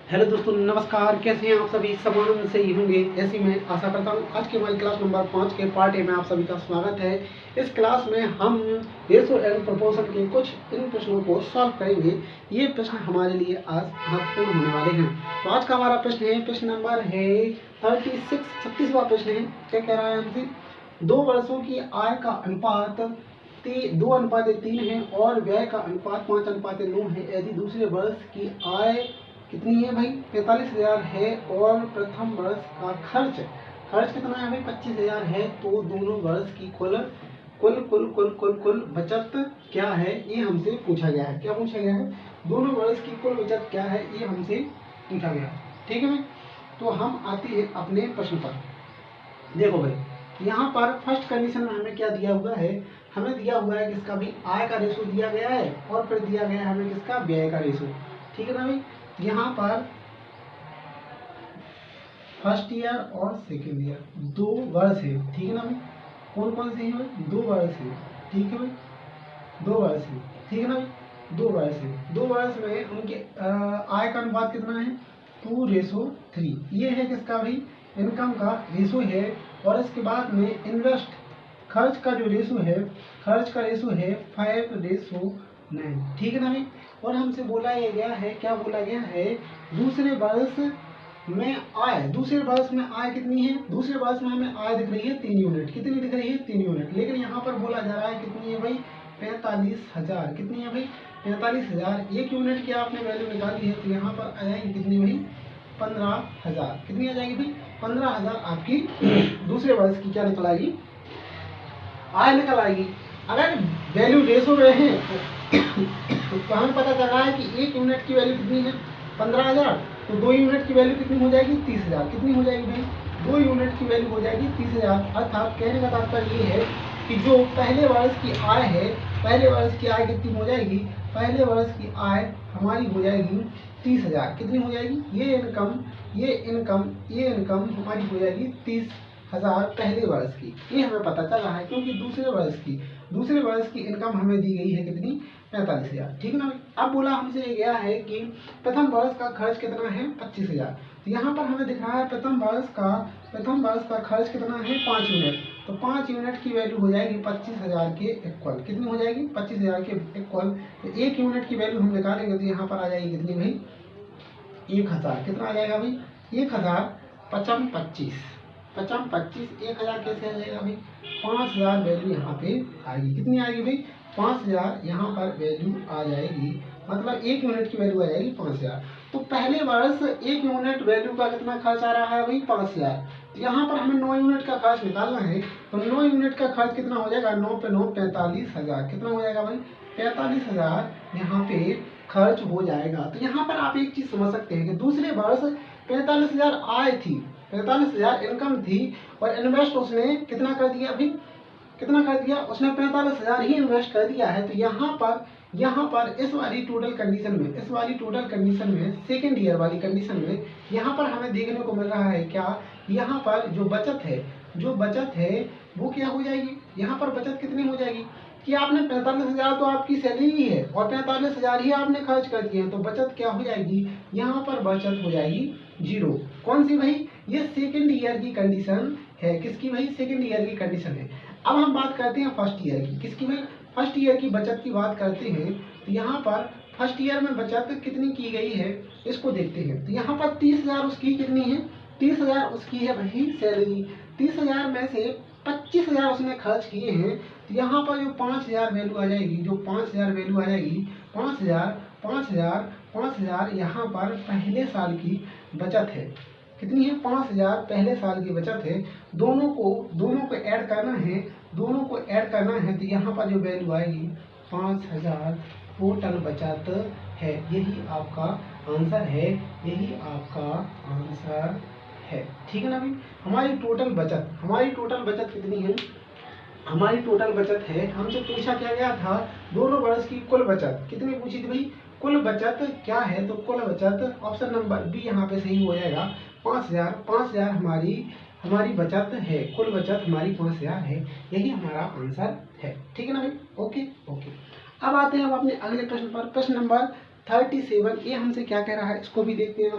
Hello दोस्तों, नमस्कार। कैसे हैं आप सभी? समानंद से ही होंगे ऐसी मैं आशा करता हूं। आज की हमारी क्लास नंबर 5 के पार्ट ए में आप सभी का स्वागत है। इस क्लास में हम रेशो एंड प्रोपोर्शन के कुछ इन प्रश्नों को सॉल्व करेंगे। ये प्रश्न हमारे लिए आज महत्वपूर्ण होने वाले हैं। तो आज का हमारा प्रश्न है, प्रश्न नंबर है 36वां प्रश्न है। क्या कह रहा है हमसे? 2 वर्षों की आय का अनुपात 2:3 है और व्यय का अनुपात 5:9 है। यदि दूसरे वर्ष की आय कितनी है भाई? 45,000 है और प्रथम वर्ष का खर्च कितना है भाई? 25,000 है। तो दोनों वर्ष की कुल कुल कुल कुल कुल कुल बचत क्या है, ये हमसे पूछा गया है। क्या पूछा गया है? दोनों वर्ष की कुल बचत क्या है, ये हमसे पूछा गया है। ठीक है भाई। तो हम आते हैं अपने प्रश्न पर। देखो भाई, यहाँ पर फर्स्ट कंडीशन में हमें क्या दिया हुआ है? हमें दिया हुआ है किसका भी? आय का रेशो दिया गया है और फिर दिया गया है हमें किसका? व्यय का रेशो। ठीक है ना भाई। यहाँ पर फर्स्ट ईयर और सेकेंड ईयर 2 वर्ष है। ठीक है ना भाई। कौन कौन से हैं भाई? 2 वर्ष है। ठीक है भाई, 2 वर्ष है। ठीक है ना भाई, 2 वर्ष है। 2 वर्ष में उनके आय का अनुपात कितना है? 2:3। ये है किसका भाई? इनकम का रेशो है। और इसके बाद में इन्वेस्ट खर्च का जो रेशो है, खर्च का रेशो है 5:9। ठीक है ना भाई। और हमसे बोला ये गया है, क्या बोला गया है? दूसरे वर्ष में आय, दूसरे वर्ष में आय कितनी है? दूसरे वर्ष में हमें आय दिख रही है 3 यूनिट। कितनी दिख रही है? 3 यूनिट। लेकिन यहाँ पर बोला जा रहा है कितनी है भाई? 45,000। कितनी है भाई? 45,000। 1 यूनिट की आपने वैल्यू निकाली है तो यहाँ पर आ जाएगी कितनी भाई? 15,000। कितनी आ जाएगी भाई? 15,000 आपकी दूसरे वर्ष की क्या निकल आएगी? आय निकल आएगी। अगर वैल्यू रेशो में है तो हमें पता चल रहा है कि 1 यूनिट की वैल्यू कितनी है? 15,000। तो 2 यूनिट की वैल्यू कितनी हो जाएगी? 30,000। कितनी हो जाएगी भाई? 2 यूनिट की वैल्यू हो जाएगी 30,000। अर्थात कहने का तात्पर्य ये है कि जो पहले वर्ष की आय है, पहले वर्ष की आय कितनी हो जाएगी? पहले वर्ष की आय हमारी हो जाएगी 30,000। कितनी हो जाएगी? ये इनकम हमारी हो जाएगी 30,000 पहले वर्ष की। ये हमें पता चल रहा है क्योंकि दूसरे वर्ष की इनकम हमें दी गई है कितनी? 45,000। ठीक है ना। अब बोला हमसे ये गया है कि प्रथम वर्ष का खर्च कितना है? 25,000। तो यहाँ पर हमें दिख रहा है प्रथम वर्ष का खर्च कितना है? 5 यूनिट। तो 5 यूनिट की वैल्यू हो जाएगी 25,000 के इक्वल। कितनी हो जाएगी? 25,000 के इक्वल। तो 1 यूनिट की वैल्यू हम निकालेंगे तो यहाँ पर आ जाएगी कितनी भाई? 1,000। कितना आ जाएगा भाई? 1,000 पचम 25। 1,000 कैसे आ जाएगा भाई? 5,000 वैल्यू यहाँ पे आएगी। कितनी आएगी भाई? 5,000 यहाँ पर वैल्यू आ जाएगी। मतलब 1 यूनिट की वैल्यू आ जाएगी 5,000। तो पहले वर्ष 1 यूनिट वैल्यू का कितना खर्च आ रहा है भाई? 5,000। तो यहाँ पर हमें 9 यूनिट का खर्च निकालना है। तो 9 यूनिट का खर्च कितना हो जाएगा? 9 पे 9 45,000। कितना हो जाएगा भाई? 45,000 यहाँ पे खर्च हो जाएगा। तो यहाँ पर आप एक चीज समझ सकते हैं कि दूसरे वर्ष 45,000 आय थी, 45,000 इनकम थी और इन्वेस्ट उसने कितना कर दिया अभी? कितना कर दिया? उसने 45,000 ही इन्वेस्ट कर दिया है। तो यहाँ पर इस वाली टोटल कंडीशन में सेकेंड ईयर वाली कंडीशन में यहाँ पर हमें देखने को मिल रहा है क्या? यहाँ पर जो बचत है वो क्या हो जाएगी? यहाँ पर बचत कितनी हो जाएगी कि आपने 45,000 तो आपकी सैलरी ही है और 45,000 ही आपने खर्च कर दिए हैं। तो बचत क्या हो जाएगी? यहाँ पर बचत हो जाएगी 0। कौन सी भाई? ये सेकेंड ईयर की कंडीशन है। किसकी भाई? सेकेंड ईयर की कंडीशन है। अब हम बात करते हैं फर्स्ट ईयर की। किसकी भाई? फर्स्ट ईयर की बचत की बात करते हैं। तो यहाँ पर फर्स्ट ईयर में बचत कितनी की गई है इसको देखते हैं। तो यहाँ पर 30,000 उसकी कितनी है? 30,000 उसकी है भाई सैलरी। 30,000 में से 25,000 उसने खर्च किए हैं। तो यहाँ पर जो 5,000 वैल्यू आ जाएगी, 5,000 यहाँ पर पहले साल की बचत है। कितनी है? 5,000 पहले साल की बचत है। दोनों को ऐड करना है। तो यहाँ पर जो वैल्यू आएगी 5,000 टोटल बचत है। यही आपका आंसर है। ठीक है ना भाई। हमारी टोटल बचत कितनी है? हमारी टोटल बचत है, हमसे पूछा क्या गया था? दोनों वर्ष की कुल बचत कितनी पूछी थी भाई? कुल बचत क्या है? तो कुल बचत ऑप्शन नंबर बी यहाँ पे सही हो जाएगा। 5,000 हमारी बचत है। कुल बचत हमारी 5,000 है। यही हमारा आंसर है। ठीक है ना भाई। ओके। अब आते हैं हम अपने अगले प्रश्न पर। प्रश्न नंबर 37। ये हमसे क्या कह रहा है इसको भी देखते हैं।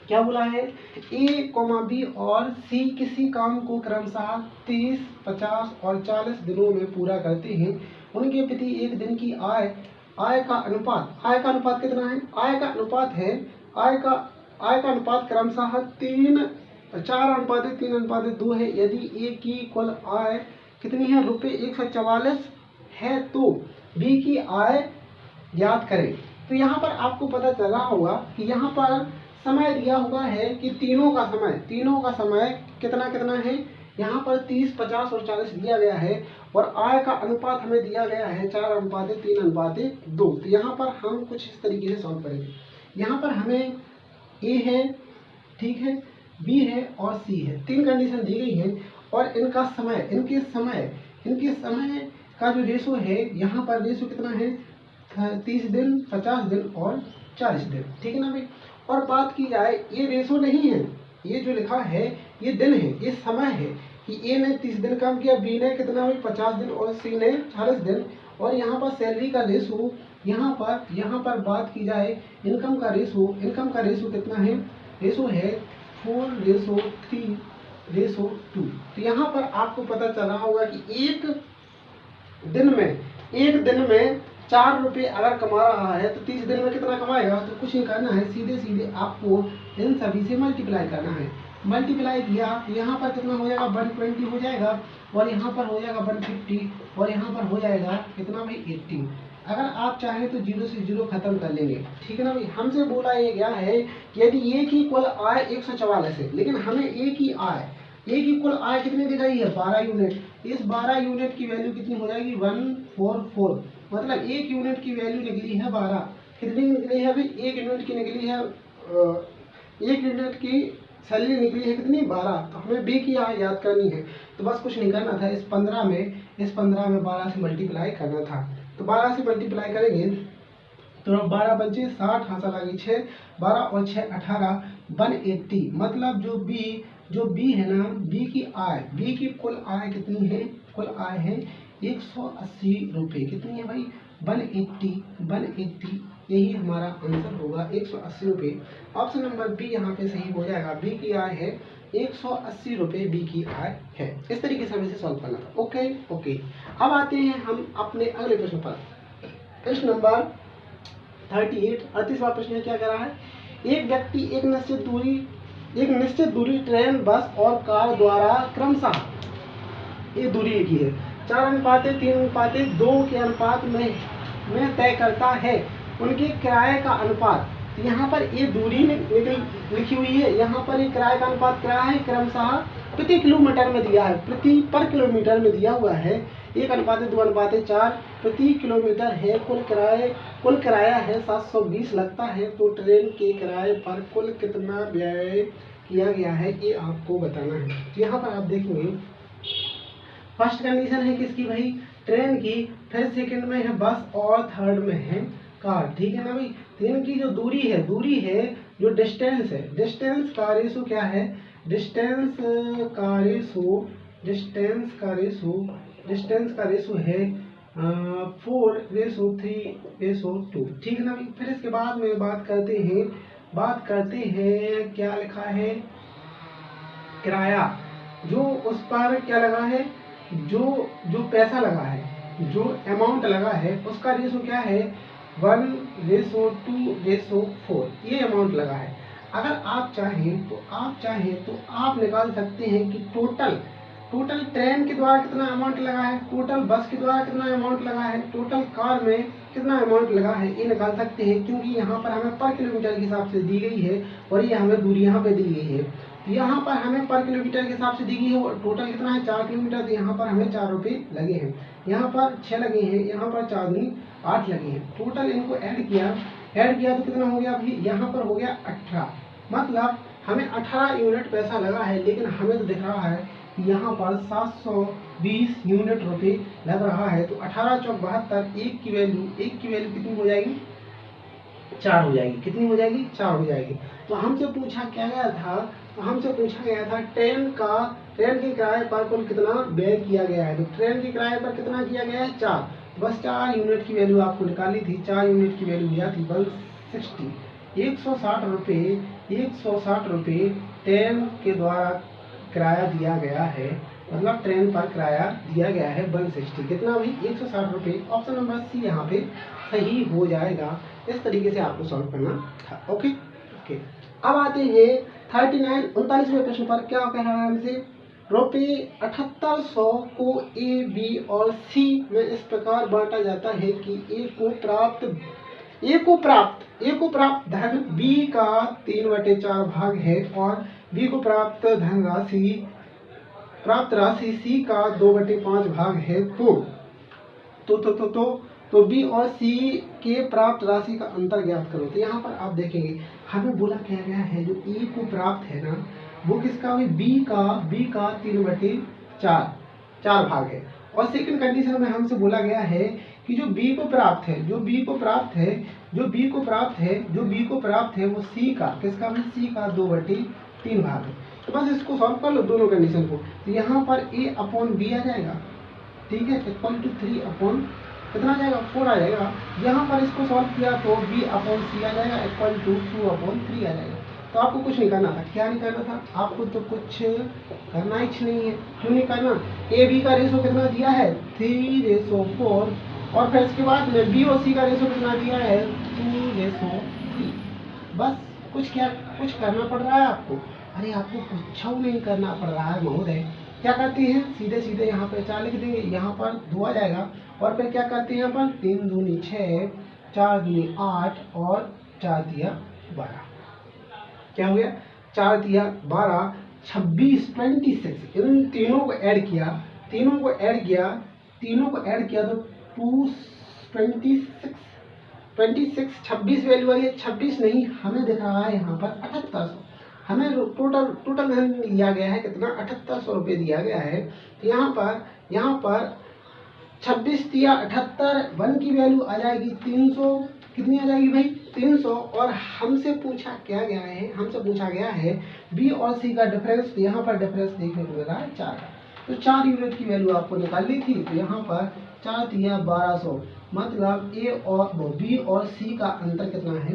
क्या बोला है, ए कॉमा बी और सी किसी काम को क्रमशः 30, 50 और 40 दिनों में पूरा करते हैं। उनके प्रति एक दिन की आय का अनुपात कितना है, आय का अनुपात क्रमशः 4:3:2 है। यदि ए की कुल आय कितनी है, रुपये 144 है, तो बी की आय ज्ञात करें। तो यहाँ पर आपको पता चला होगा कि यहाँ पर समय दिया हुआ है कि तीनों का समय कितना कितना है, यहाँ पर 30, 50 और 40 दिया गया है और आय का अनुपात हमें दिया गया है 4:3:2। तो यहाँ पर हम कुछ इस तरीके से सॉल्व करेंगे। यहाँ पर हमें ए है, ठीक है, बी है और सी है, तीन कंडीशन दी गई है और इनके समय का जो रेशो है, यहाँ पर रेशो कितना है, 30 दिन, 50 दिन और 40 दिन, ठीक है ना भाई। और बात की जाए, ये रेशो नहीं है, ये जो लिखा है ये दिन है, ये समय है कि ए ने 30 दिन काम किया, बी ने कितना भाई 50 दिन और सी ने 40 दिन। और यहाँ पर सैलरी का रेशो, यहाँ पर बात की जाए इनकम का रेशो कितना है, रेशो है 4:3:2। तो यहाँ पर आपको पता चला होगा कि एक दिन में 4 रुपये अगर कमा रहा है तो 30 दिन में कितना कमाएगा, तो कुछ नहीं करना है, सीधे आपको इन सभी से मल्टीप्लाई करना है। मल्टीप्लाई किया तो यहाँ पर कितना हो जाएगा, 120 हो जाएगा और यहाँ पर हो जाएगा 150 और यहाँ पर हो जाएगा कितना भाई 80। अगर आप चाहें तो 0 से 0 खत्म कर लेंगे, ठीक है ना भाई। हमसे बोला ये गया है कि यदि ए की कुल आय 144 है, लेकिन हमें ए की कुल आय कितनी दी गई है, 12 यूनिट। इस 12 यूनिट की वैल्यू कितनी हो जाएगी, 144। मतलब एक यूनिट की वैल्यू निकली है 12। कितनी निकली है अभी, एक यूनिट की निकली है, एक यूनिट की सैलरी निकली है कितनी, 12। तो हमें बी की आय याद करनी है, तो बस कुछ नहीं करना था, इस 15 में 12 से मल्टीप्लाई करना था। तो 12 से मल्टीप्लाई करेंगे तो 12 बचे 60, हाथ लगी 6, 12 और 6 18, 180। मतलब जो बी है ना, बी की कुल आय कितनी है, कुल आय है 180 रुपये। कितनी है भाई, 180। यही हमारा आंसर होगा 180 रुपये। ऑप्शन नंबर बी यहाँ पे सही हो जाएगा। बी की आय है 180 रुपये, बी की आय है। इस तरीके से हमें इसे सॉल्व करना था। ओके। अब आते हैं हम अपने अगले प्रश्न पर। प्रश्न नंबर 38वां प्रश्न क्या कह रहा है, एक व्यक्ति एक निश्चित दूरी ट्रेन, बस और कार द्वारा क्रमशः ये दूरी लिखी है 4:3:2 के अनुपात में तय करता है। उनके किराए का अनुपात, यहाँ पर ये दूरी लिखी हुई है, यहाँ पर ये किराए का अनुपात क्या है, क्रमशः प्रति किलोमीटर में दिया है, पर किलोमीटर में दिया हुआ है। 1:2:4 प्रति किलोमीटर है। कुल किराया है 720 लगता है। तो ट्रेन के किराए पर कुल कितना व्यय किया गया है, ये आपको बताना है। यहाँ पर आप देखेंगे, फर्स्ट कंडीशन है किसकी भाई, ट्रेन की, फिर सेकंड में है बस और थर्ड में है कार, ठीक है ना भाई। तो इनकी जो दूरी है, जो डिस्टेंस है, डिस्टेंस का रेशो क्या है, डिस्टेंस का रेशो है 4:3:2, ठीक है ना भाई। फिर इसके बाद में बात करते हैं क्या लिखा है, किराया, जो उस पर क्या लगा है, जो पैसा लगा है, जो अमाउंट लगा है, उसका रेशो क्या है, 1:2:4, ये अमाउंट लगा है। अगर आप चाहें तो आप निकाल सकते हैं कि टोटल ट्रेन के द्वारा कितना अमाउंट लगा है, टोटल बस के द्वारा कितना अमाउंट लगा है, टोटल कार में कितना अमाउंट लगा है, ये निकाल सकते हैं। क्योंकि यहाँ पर हमें पर किलोमीटर के हिसाब से दी गई है और ये हमें दूरी यहाँ पे दी गई है। तो यहाँ पर हमें पर किलोमीटर के हिसाब से दी गई है और टोटल कितना है, 4 किलोमीटर। तो यहाँ पर हमें 4 रुपये लगे हैं, यहाँ पर 6 लगे हैं, यहाँ पर 4 दूनी 8 लगे हैं। टोटल इनको ऐड किया तो कितना हो गया अभी, यहाँ पर हो गया 18। मतलब हमें 18 यूनिट पैसा लगा है, लेकिन हमें तो दिख रहा है कि यहाँ पर 720 यूनिट रुपये लग रहा है। तो 18 चौक 72, एक की वैल्यू कितनी हो जाएगी, 4 हो जाएगी। कितनी हो जाएगी, 4 हो जाएगी। तो हमसे पूछा गया था ट्रेन के किराए पर कुल कितना व्यय किया गया है। तो ट्रेन के किराए पर कितना किया गया है, 4। बस 4 यूनिट की वैल्यू आपको निकाली थी, 4 यूनिट की वैल्यू दिया थी 160। 160 रुपये, 160 रुपये ट्रेन के द्वारा किराया दिया गया है, मतलब ट्रेन पर किराया दिया गया है 160। कितना भाई? 160 रुपये। ऑप्शन नंबर सी यहाँ पे सही हो जाएगा। इस तरीके से आपको सॉल्व करना था। Okay okay. अब आते हैं 39 प्रश्न पर। क्या कह रहा है हमसे? रुपये 7800 को ए, बी और सी में इस प्रकार बांटा जाता है कि ए को प्राप्त धन बी का 3/4 भाग है और बी को प्राप्त राशि सी का 2/5 भाग है। तो बी और सी के प्राप्त राशि का अंतर ज्ञात करो। तो यहाँ पर आप देखेंगे हमें बोला क्या गया है, जो ए को प्राप्त है ना, वो किसका? बी का 3/4 भाग है। और सेकंड कंडीशन में हमसे बोला गया है कि जो बी को प्राप्त है वो सी का, किसका? सी का 2/3 भाग है। तो बस इसको सॉल्व कर लो दोनों कंडीशन को। तो यहाँ पर ए अपॉन बी आ जाएगा, ठीक है, इक्वल टू 3 अपॉन कितना आ जाएगा? 4 आ जाएगा। यहाँ पर इसको सॉल्व किया तो बी अपॉन सी आ जाएगा, इक्वल टू 2/3 आ जाएगा। तो आपको कुछ नहीं करना था। क्या नहीं करना था? आपको तो कुछ करना ही नहीं है। क्यों नहीं करना? ए बी का रेशो कितना दिया है? 3:4। और फिर इसके बाद में बी और सी का रेशो कितना दिया है? 2:3। बस कुछ करना पड़ रहा है आपको? अरे आपको कुछ नहीं करना पड़ रहा है महोदय। क्या करते हैं? सीधे यहाँ पर 4 लिख देंगे, यहाँ पर 2 आ जाएगा। और फिर क्या करते हैं? यहाँ पर 3 दूनी 6, 4 दूनी 8 और 4 दिया 12। क्या हो गया? 4 दिया 12, 26, 26। इन तीनों को ऐड किया तो 26 26 वैल्यू आई है। 26 नहीं, हमें दिख रहा है यहाँ पर 7800। हमें टोटल धन दिया गया है कितना? 7800 रुपये दिया गया है। तो यहाँ पर 26 दिया 78, 1 की वैल्यू आ जाएगी 300। कितनी आ जाएगी भाई? 300। और हमसे पूछा गया है बी और सी का डिफरेंस। तो यहाँ पर डिफरेंस देखने को मिल रहा है 4 का। तो 4 यूनिट की वैल्यू आपको निकालनी थी। तो यहाँ पर 4 दिया 1200, मतलब ए और बी और सी का अंतर कितना है?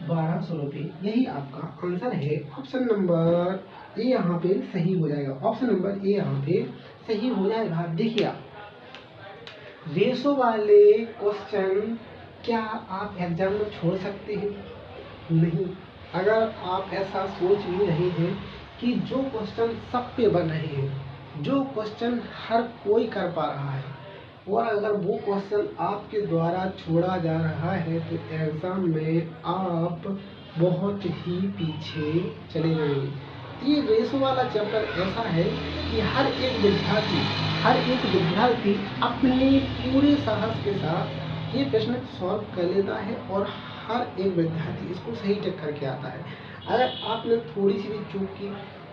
1200 रुपये। यही आपका आंसर है। ऑप्शन नंबर ए यहाँ पे सही हो जाएगा। ऑप्शन नंबर ए यहाँ पे सही हो जाएगा। देखिए आप, रेशो वाले क्वेश्चन क्या आप एग्जाम में छोड़ सकते हैं? नहीं। अगर आप ऐसा सोच भी रहे हैं कि जो क्वेश्चन सब पे बन रहे हैं, जो क्वेश्चन हर कोई कर पा रहा है, और अगर वो क्वेश्चन आपके द्वारा छोड़ा जा रहा है तो एग्जाम में आप बहुत ही पीछे चले जाएंगे। ये रेशो वाला चैप्टर ऐसा है कि हर एक विद्यार्थी अपने पूरे साहस के साथ ये प्रश्न सॉल्व कर लेता है और हर एक विद्यार्थी इसको सही टिक करके आता है। अगर आपने थोड़ी सी भी चूक की,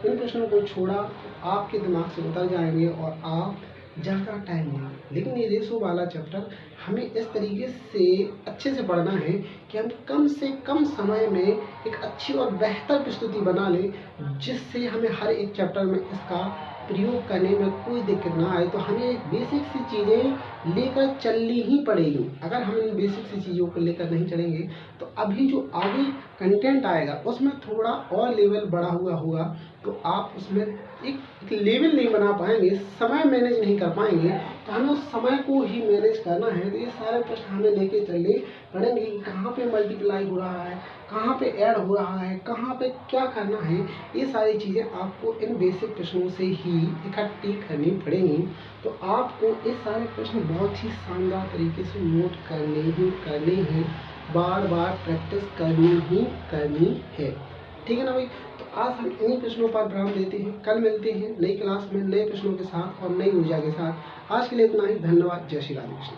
इन प्रश्नों को छोड़ा, तो आपके दिमाग से उतर जाएंगे और आप ज़्यादा टाइम लेंगे। लेकिन ये रेशो वाला चैप्टर हमें इस तरीके से अच्छे से पढ़ना है कि हम कम से कम समय में एक अच्छी और बेहतर प्रस्तुति बना लें, जिससे हमें हर एक चैप्टर में इसका प्रयोग करने में कोई दिक्कत ना आए। तो हमें बेसिक सी चीज़ें लेकर चलनी ही पड़ेगी। अगर हम इन बेसिक सी चीज़ों को लेकर नहीं चलेंगे तो अभी जो आगे कंटेंट आएगा उसमें थोड़ा और लेवल बढ़ा हुआ होगा, तो आप उसमें एक लेवल नहीं बना पाएंगे, समय मैनेज नहीं कर पाएंगे। तो हमें उस समय को ही मैनेज करना है। तो ये सारे प्रश्न हमें लेके चलने पड़ेंगे कि कहाँ पे मल्टीप्लाई हो रहा है, कहाँ पे ऐड हो रहा है, कहाँ पे क्या करना है। ये सारी चीज़ें आपको इन बेसिक प्रश्नों से ही इकट्ठी करनी पड़ेंगी। तो आपको ये सारे प्रश्न बहुत ही शानदार तरीके से नोट करने हैं, बार बार प्रैक्टिस करनी है। ठीक है ना भाई? तो आज हम इन्हीं प्रश्नों पर विराम देते हैं। कल मिलते हैं नई क्लास में नए प्रश्नों के साथ और नई ऊर्जा के साथ। आज के लिए इतना ही। धन्यवाद। जय श्री राधे कृष्ण।